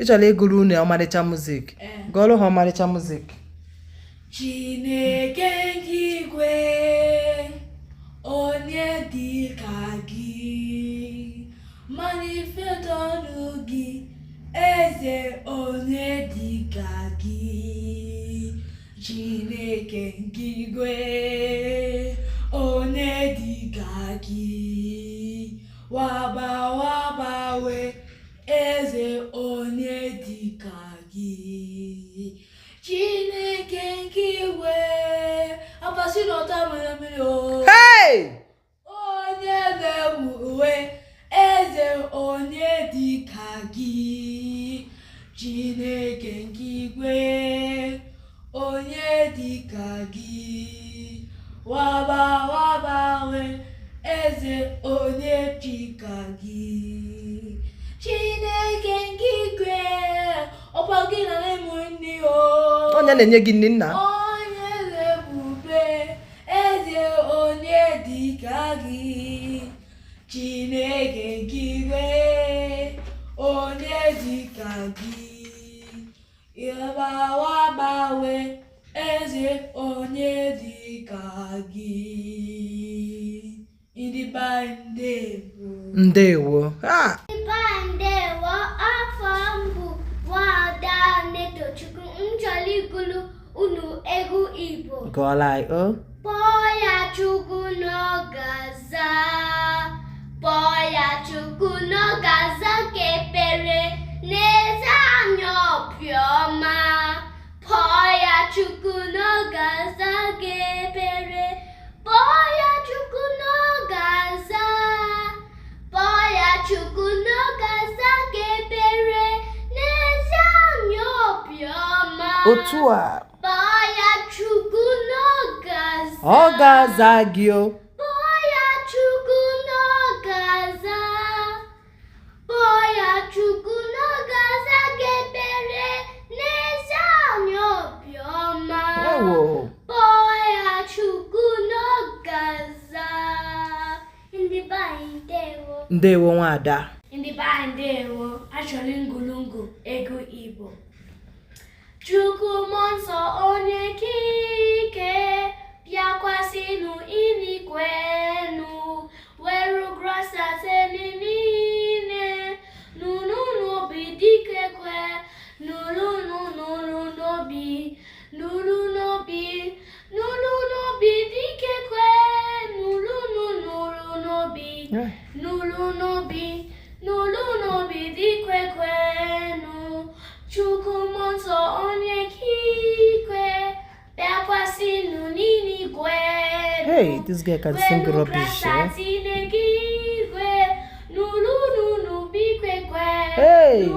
ịchọrọ ịgụrụ unu ọmarịcha music gụọrọ ha ọmarịcha music. Chineke nke igwe onye dị ka gị manifesto ọnụ gị eze onye dị ka gị Chineke nke igwe onye dị ka gị wabawe eze onye dị ka gị Chineke nke igwe abasi n'ọta mere mmiri o onye na-ewe eze onye dị ka gị Chineke nke igwe onye dị ka gị wabawe eze onye dị ka gị Chineke nke igwe ọkwa gị na na-emu nri o onye na-enye gị nri nna onye na-ebube eze onye dị ka gị Chineke nke igwe onye dị ka gị wabawe eze onye dị ka gị ndị be ndewo ndewo afọ mbụ nwada Netochukwu nchọrọ ịgụrụ unu egwu Igbo gụọla o kpọọ ya Chukwu n'ọgaza kpọọ ya Chukwu n'ọgaza ka ekpere n'eze anya obiọma kpọọ ya Chukwu n'ọgaza ka ekpere kpọọ ya Chukwu n'ọgaza kpọọ ya Chukwu n'ọgaza ka ekpere n'eze anya obiọma otu a kpọọ ya Chukwu n'ọgaza ọ ga-aza gị o kpọọ ya Chukwu n'ọgaza kpọọ ya Chukwu n'ọgaza ka ekpere n'eze anya obiọma kpọọ ya Chukwu n'ọgaza ndị be anyị ndewo nwada ndị be anyị ndewo achọrọ ngulungu ego Igbo Chukwu mmụọ nsọ onye ike bịakwasịnụ inikwenu weru grasase niile nụnụ n'obi dike kwe nụrụ n'obi nụrụ n'obi dike kwe nụrụ n'obi n'obi dike kwenu Chukwu mmụọ nsọ onye ikwe bịakwasịnụ n'eluigwe hey this guy can sing rubbish hey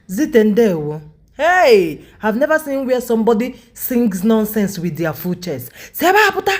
Zite ndewo. Hey, I've never seen where somebody sings nonsense with their full chest. Seba puta.